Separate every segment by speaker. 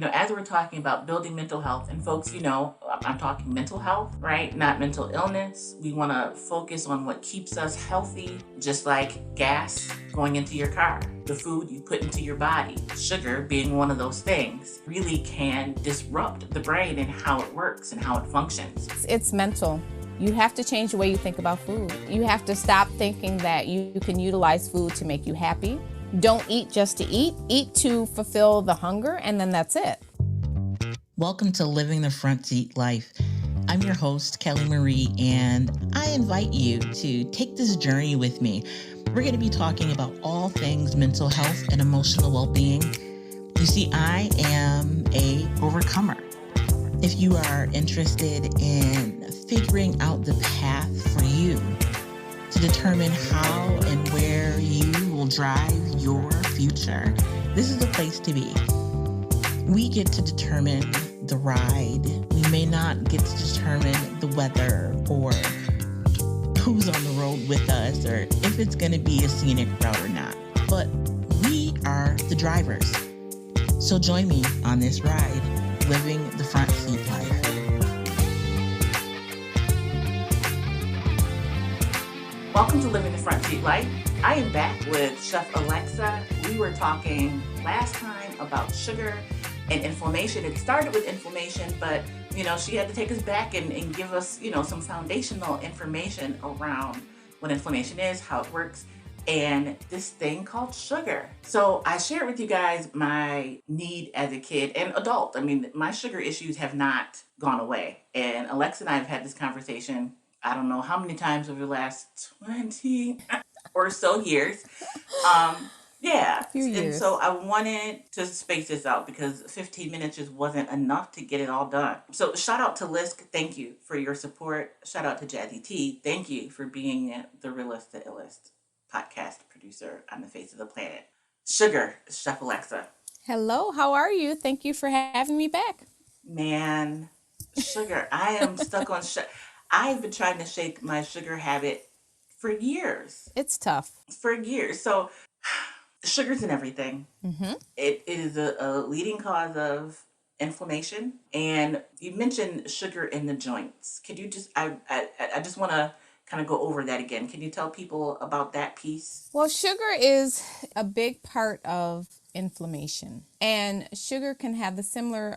Speaker 1: as we're talking about building mental health, and folks, I'm talking mental health, right? Not mental illness. We want to focus on what keeps us healthy, just like gas going into your car, the food you put into your body, sugar being one of those things, really can disrupt the brain and how it works and how it functions.
Speaker 2: It's mental. You have to change the way you think about food. You have to stop thinking that you can utilize food to make you happy. Don't eat just to eat. Eat to fulfill the hunger, and then that's it.
Speaker 3: Welcome to Living the Front Seat Life. I'm your host, Kelly Marie, and I invite you to take this journey with me. We're going to be talking about all things mental health and emotional well-being. You see, I am a overcomer. If you are interested in figuring out the path for you to determine how and where you will drive your future, this is the place to be. We get to determine the ride. We may not get to determine the weather or who's on the road with us or if it's going to be a scenic route or not, but we are the drivers. So join me on this ride, living the front seat life.
Speaker 1: Welcome to Living the Front Seat Life. I am back with Chef Alexa. We were talking last time about sugar and inflammation. It started with inflammation, but she had to take us back and give us, some foundational information around what inflammation is, how it works, and this thing called sugar. So I shared with you guys my need as a kid and adult. I mean, my sugar issues have not gone away. And Alexa and I have had this conversation, I don't know how many times over the last 20 or so years. Yeah. And so I wanted to space this out because 15 minutes just wasn't enough to get it all done. So shout out to Lisk. Thank you for your support. Shout out to Jazzy T. Thank you for being the realest, the illest podcast producer on the face of the planet. Sugar, Chef Alexa.
Speaker 2: Hello, how are you? Thank you for having me back.
Speaker 1: Man, sugar. I am stuck on sugar. I've been trying to shake my sugar habit for years.
Speaker 2: It's tough.
Speaker 1: For years. So sugar's in everything.
Speaker 2: Mm-hmm.
Speaker 1: It is a leading cause of inflammation. And you mentioned sugar in the joints. Could you just, I just want to kind of go over that again. Can you tell people about that piece?
Speaker 2: Well, sugar is a big part of inflammation, and sugar can have the similar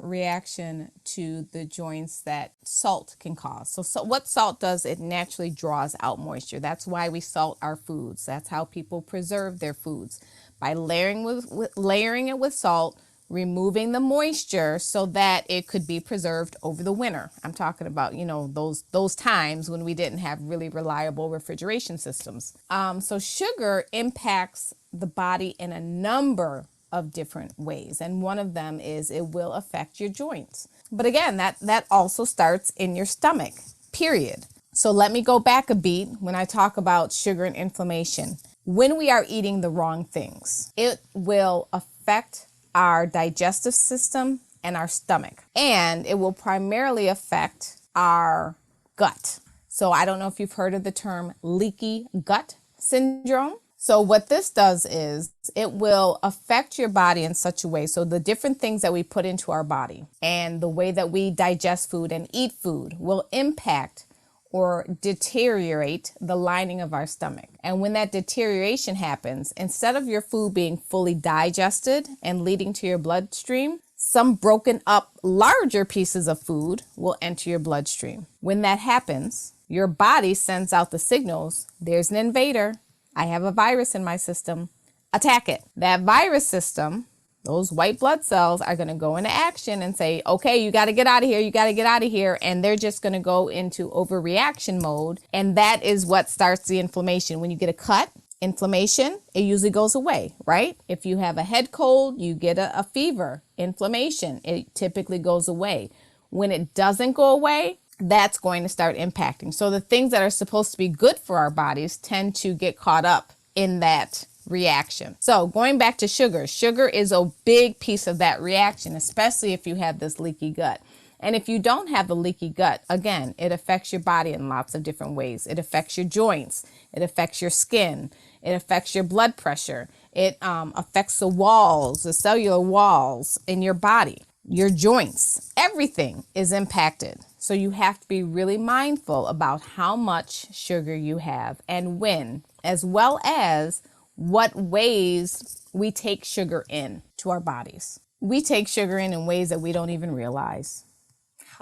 Speaker 2: reaction to the joints that salt can cause. So what salt does, it naturally draws out moisture. That's why we salt our foods. That's how people preserve their foods, by layering it with salt, removing the moisture so that it could be preserved over the winter. I'm talking about, those times when we didn't have really reliable refrigeration systems. So sugar impacts the body in a number of different ways. And one of them is it will affect your joints. But again, that also starts in your stomach, period. So let me go back a beat when I talk about sugar and inflammation. When we are eating the wrong things, it will affect our digestive system and our stomach, and it will primarily affect our gut. So I don't know if you've heard of the term leaky gut syndrome. So what this does is it will affect your body in such a way. So the different things that we put into our body and the way that we digest food and eat food will impact or deteriorate the lining of our stomach. And when that deterioration happens, instead of your food being fully digested and leading to your bloodstream, some broken up larger pieces of food will enter your bloodstream. When that happens, your body sends out the signals, there's an invader, I have a virus in my system, attack it. That virus system, those white blood cells are going to go into action and say, okay, you got to get out of here. You got to get out of here. And they're just going to go into overreaction mode. And that is what starts the inflammation. When you get a cut, inflammation, it usually goes away, right? If you have a head cold, you get a fever, inflammation, it typically goes away. When it doesn't go away, that's going to start impacting. So the things that are supposed to be good for our bodies tend to get caught up in that reaction. So going back to sugar, sugar is a big piece of that reaction, especially if you have this leaky gut. And if you don't have the leaky gut, again, it affects your body in lots of different ways. It affects your joints. It affects your skin. It affects your blood pressure. It affects the walls, the cellular walls in your body, your joints. Everything is impacted. So you have to be really mindful about how much sugar you have and when, as well as what ways we take sugar in to our bodies. We take sugar in ways that we don't even realize.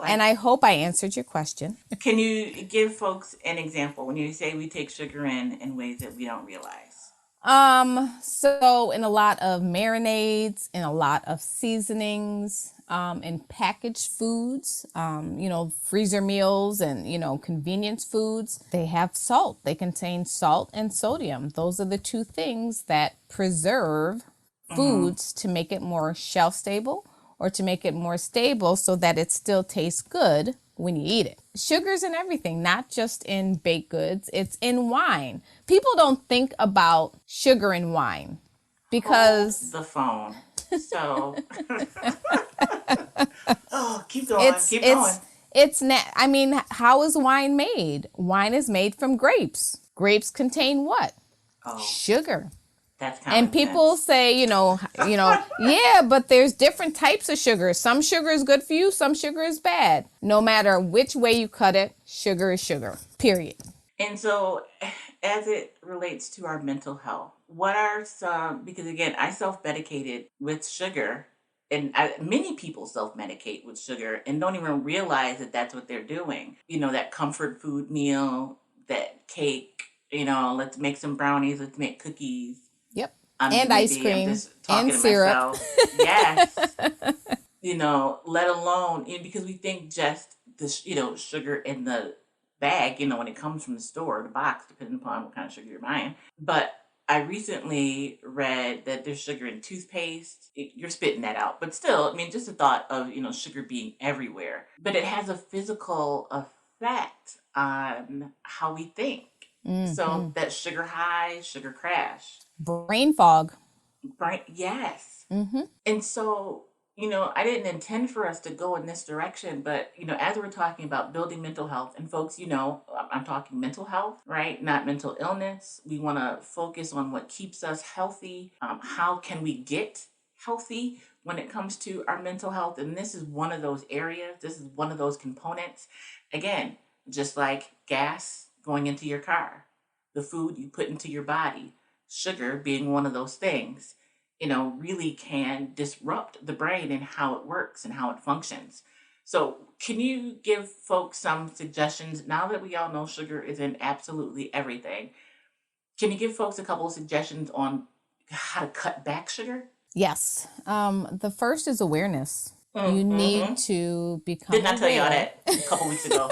Speaker 2: And I hope I answered your question.
Speaker 1: Can you give folks an example when you say we take sugar in ways that we don't realize?
Speaker 2: So in a lot of marinades, in a lot of seasonings, in packaged foods, freezer meals and, convenience foods, they have salt. They contain salt and sodium. Those are the two things that preserve foods to make it more shelf stable or to make it more stable so that it still tastes good when you eat it. Sugar's in everything, not just in baked goods, it's in wine. People don't think about sugar in wine because
Speaker 1: Hold the phone. So, keep going, keep going.
Speaker 2: How is wine made? Wine is made from grapes. Grapes contain what? Sugar.
Speaker 1: That's kind
Speaker 2: And people say, yeah, but there's different types of sugar. Some sugar is good for you, some sugar is bad. No matter which way you cut it, sugar is sugar, period.
Speaker 1: And so, as it relates to our mental health, what are some, because again, I self-medicated with sugar, and many people self-medicate with sugar and don't even realize that that's what they're doing. That comfort food meal, that cake, let's make some brownies, let's make cookies.
Speaker 2: Yep. And ice cream and syrup.
Speaker 1: Yes. Let alone, because we think just the, sugar in the bag, when it comes from the store, the box, depending upon what kind of sugar you're buying. But I recently read that there's sugar in toothpaste. You're spitting that out. But still, just the thought of, sugar being everywhere. But it has a physical effect on how we think. So that sugar high, sugar crash.
Speaker 2: Brain fog.
Speaker 1: Right. Yes. And so, I didn't intend for us to go in this direction, but, as we're talking about building mental health, and folks, I'm talking mental health, right? Not mental illness. We want to focus on what keeps us healthy. How can we get healthy when it comes to our mental health? And this is one of those areas. This is one of those components. Again, just like gas going into your car, the food you put into your body, sugar being one of those things, really can disrupt the brain and how it works and how it functions. So can you give folks some suggestions now that we all know sugar is in absolutely everything? Can you give folks a couple of suggestions on how to cut back sugar?
Speaker 2: Yes. The first is awareness. You need to become
Speaker 1: Didn't I tell you all
Speaker 2: aware.
Speaker 1: that a couple weeks ago?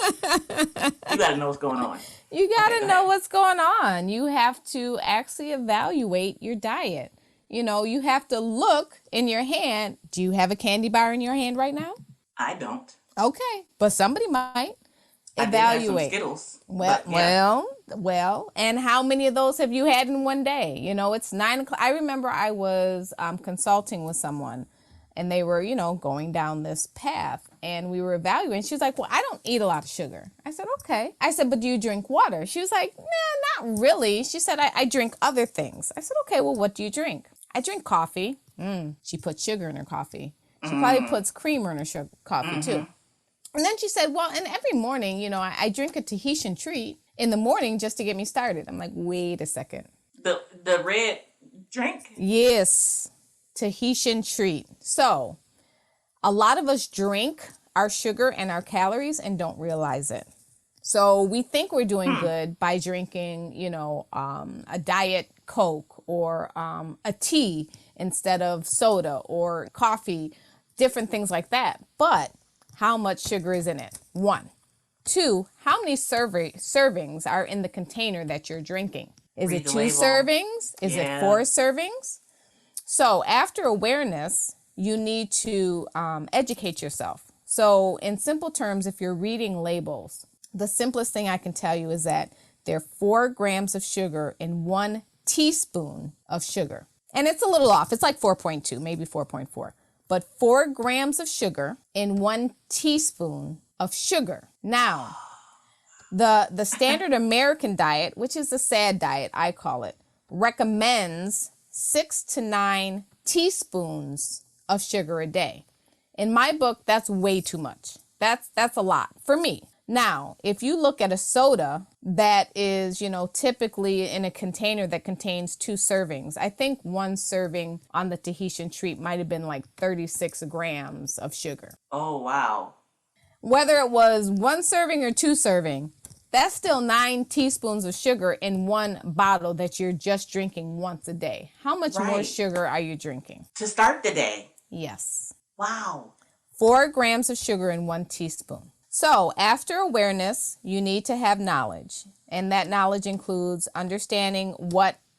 Speaker 1: You got to know what's going on.
Speaker 2: You got to
Speaker 1: go
Speaker 2: know
Speaker 1: ahead.
Speaker 2: what's going on. You have to actually evaluate your diet. You have to look in your hand. Do you have a candy bar in your hand right now?
Speaker 1: I don't.
Speaker 2: Okay. But somebody might.
Speaker 1: I did have some
Speaker 2: Evaluate.
Speaker 1: Skittles.
Speaker 2: Well,
Speaker 1: but yeah.
Speaker 2: well, and how many of those have you had in one day? It's 9:00. I remember I was consulting with someone and they were, going down this path and we were evaluating. She was like, well, I don't eat a lot of sugar. I said, okay. I said, but do you drink water? She was like, nah, not really. She said, I drink other things. I said, okay, well, what do you drink? I drink coffee. She puts sugar in her coffee. She probably puts creamer in her coffee too. And then she said, well, and every morning, I drink a Tahitian treat in the morning just to get me started. I'm like, wait a second.
Speaker 1: The red drink?
Speaker 2: Yes, Tahitian treat. So a lot of us drink our sugar and our calories and don't realize it. So we think we're doing good by drinking, a diet Coke or a tea instead of soda or coffee, different things like that. But how much sugar is in it? 1. 2, how many servings are in the container that you're drinking? Is
Speaker 1: Read
Speaker 2: it
Speaker 1: the
Speaker 2: 2
Speaker 1: label.
Speaker 2: servings? Is
Speaker 1: Yeah.
Speaker 2: it 4 servings? So after awareness, you need to educate yourself. So in simple terms, if you're reading labels, the simplest thing I can tell you is that there are 4 grams of sugar in 1 teaspoon of sugar. And it's a little off. It's like 4.2, maybe 4.4. But 4 grams of sugar in 1 teaspoon of sugar. Now, the standard American diet, which is the SAD diet, I call it, recommends 6 to 9 teaspoons of sugar a day. In my book, that's way too much. That's a lot for me. Now, if you look at a soda that is, typically in a container that contains 2 servings, I think 1 serving on the Tahitian treat might have been like 36 grams of sugar.
Speaker 1: Oh, wow.
Speaker 2: Whether it was 1 serving or 2 serving, that's still 9 teaspoons of sugar in 1 bottle that you're just drinking once a day. How much more
Speaker 1: Right.
Speaker 2: sugar are you drinking?
Speaker 1: To start the day.
Speaker 2: Yes.
Speaker 1: Wow.
Speaker 2: 4 grams of sugar in 1 teaspoon. So after awareness, you need to have knowledge. And that knowledge includes understanding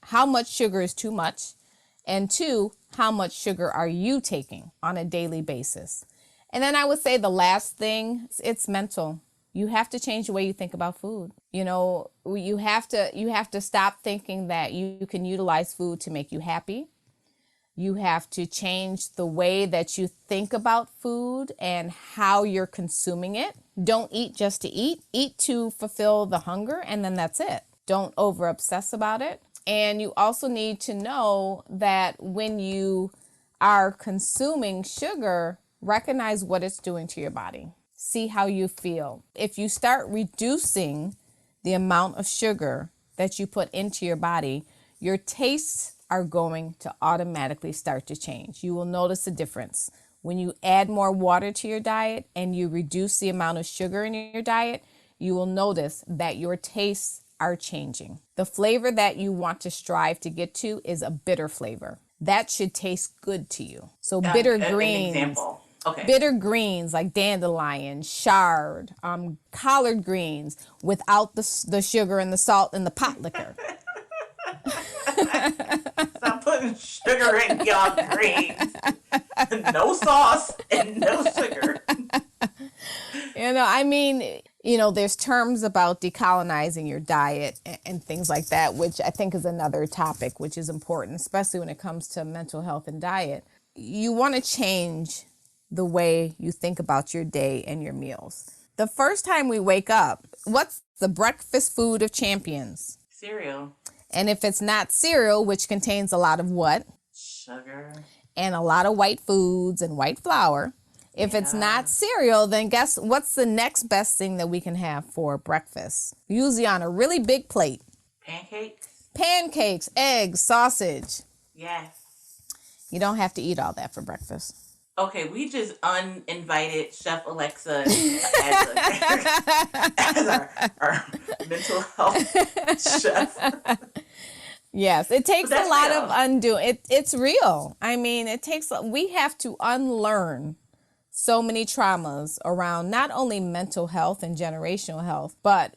Speaker 2: how much sugar is too much, and 2, how much sugar are you taking on a daily basis. And then I would say the last thing, it's mental. You have to change the way you think about food. You have to stop thinking that you can utilize food to make you happy. You have to change the way that you think about food and how you're consuming it. Don't eat just to eat. Eat to fulfill the hunger, and then that's it. Don't over obsess about it. And you also need to know that when you are consuming sugar, recognize what it's doing to your body. See how you feel. If you start reducing the amount of sugar that you put into your body, your tastes are going to automatically start to change. You will notice a difference. When you add more water to your diet and you reduce the amount of sugar in your diet, you will notice that your tastes are changing. The flavor that you want to strive to get to is a bitter flavor. That should taste good to you. So bitter greens.
Speaker 1: An example. Okay.
Speaker 2: Bitter greens like dandelion, chard, collard greens without the sugar and the salt and the pot liquor.
Speaker 1: Stop putting sugar in your greens. No sauce and no sugar.
Speaker 2: There's terms about decolonizing your diet and things like that, which I think is another topic, which is important, especially when it comes to mental health and diet. You want to change the way you think about your day and your meals. The first time we wake up, what's the breakfast food of champions?
Speaker 1: Cereal.
Speaker 2: And if it's not cereal, which contains a lot of what?
Speaker 1: Sugar.
Speaker 2: And a lot of white foods and white flour. If it's not cereal, then guess what's the next best thing that we can have for breakfast? Usually on a really big plate.
Speaker 1: Pancakes.
Speaker 2: Pancakes, eggs, sausage.
Speaker 1: Yes.
Speaker 2: You don't have to eat all that for breakfast.
Speaker 1: Okay, we just uninvited Chef Alexa as our mental health chef.
Speaker 2: Yes, it takes a lot
Speaker 1: real.
Speaker 2: of undoing. It's real. We have to unlearn so many traumas around not only mental health and generational health, but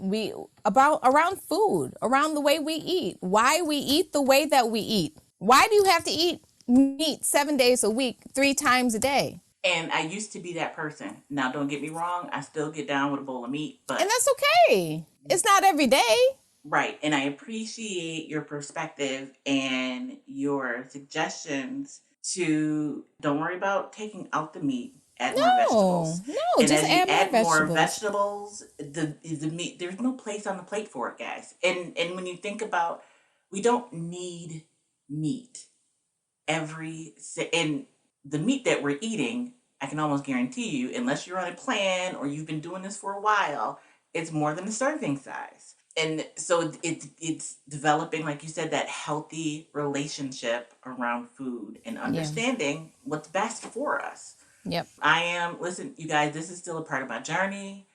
Speaker 2: around food, around the way we eat, why we eat the way that we eat. Why do you have to eat meat 7 days a week, 3 times a day?
Speaker 1: And I used to be that person. Now, don't get me wrong. I still get down with a bowl of meat, but
Speaker 2: And that's okay. It's not every day.
Speaker 1: right. And I appreciate your perspective and your suggestions to don't worry about taking out the meat. Add more vegetables.
Speaker 2: No,
Speaker 1: And
Speaker 2: just
Speaker 1: as you
Speaker 2: add more
Speaker 1: vegetables, the meat, there's no place on the plate for it, guys. And when you think about, we don't need meat and the meat that we're eating, I can almost guarantee you, unless you're on a plan or you've been doing this for a while, it's more than a serving size. And so it's developing, like you said, that healthy relationship around food and understanding what's best for us.
Speaker 2: Yep.
Speaker 1: Listen, you guys, this is still a part of my journey.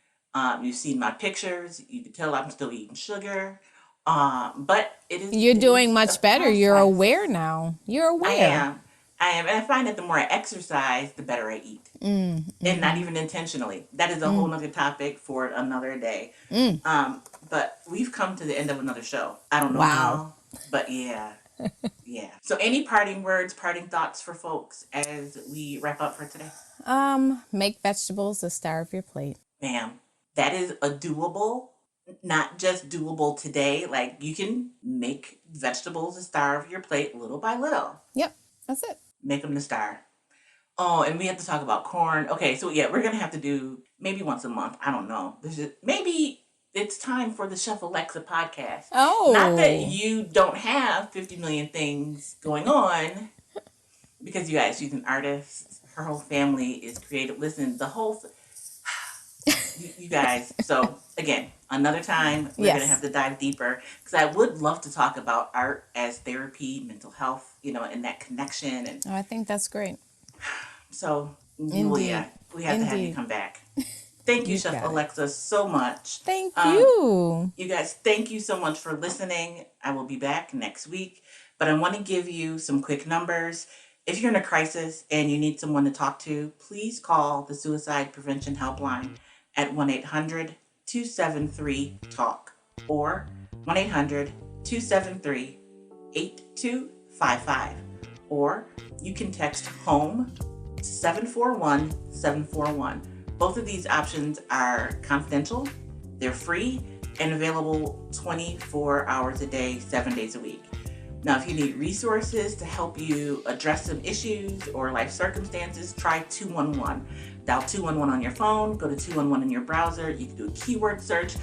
Speaker 1: You've seen my pictures. You can tell I'm still eating sugar. But it is.
Speaker 2: You're doing
Speaker 1: a
Speaker 2: much better. You're
Speaker 1: process.
Speaker 2: aware now. You're aware.
Speaker 1: I am. And I find that the more I exercise, the better I eat. And not even intentionally. That is a whole nother topic for another day. But we've come to the end of another show. I don't know how, but yeah. Yeah. So any parting words, parting thoughts for folks as we wrap up for today?
Speaker 2: Make vegetables the star of your plate.
Speaker 1: Bam. That is a doable, not just doable today. Like you can make vegetables the star of your plate little by little.
Speaker 2: Yep. That's it.
Speaker 1: Make them the star. Oh, and we have to talk about corn. Okay, so yeah, we're going to have to do maybe once a month. I don't know. Maybe it's time for the Chef Alexa podcast.
Speaker 2: Oh.
Speaker 1: Not that you don't have 50 million things going on, because you guys, she's an artist. Her whole family is creative. Listen, the whole... you guys, so again, another time we're
Speaker 2: Yes.
Speaker 1: going to have to dive deeper, because I would love to talk about art as therapy, mental health, and that connection. And
Speaker 2: Oh, I think that's great.
Speaker 1: so,
Speaker 2: Indeed.
Speaker 1: yeah, we have to have you
Speaker 2: Indeed.
Speaker 1: come back. Thank you,
Speaker 2: You
Speaker 1: Chef
Speaker 2: got it.
Speaker 1: Alexa, so much.
Speaker 2: Thank
Speaker 1: Um,
Speaker 2: you.
Speaker 1: You guys, thank you so much for listening. I will be back next week, but I want to give you some quick numbers. If you're in a crisis and you need someone to talk to, please call the Suicide Prevention Helpline at 1-800-273-TALK or 1-800-273-8255. Or you can text HOME to 741-741. Both of these options are confidential, they're free, and available 24 hours a day, 7 days a week. Now, if you need resources to help you address some issues or life circumstances, try 211. Dial 211 on your phone, go to 211 in your browser, you can do a keyword search,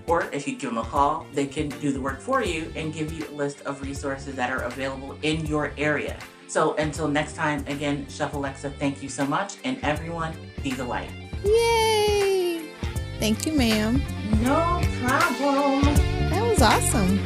Speaker 1: or if you give them a call, they can do the work for you and give you a list of resources that are available in your area. So until next time, again, Chef Alexa, thank you so much, and everyone, be the light.
Speaker 2: Yay. Thank you, ma'am.
Speaker 1: No problem.
Speaker 2: That was awesome.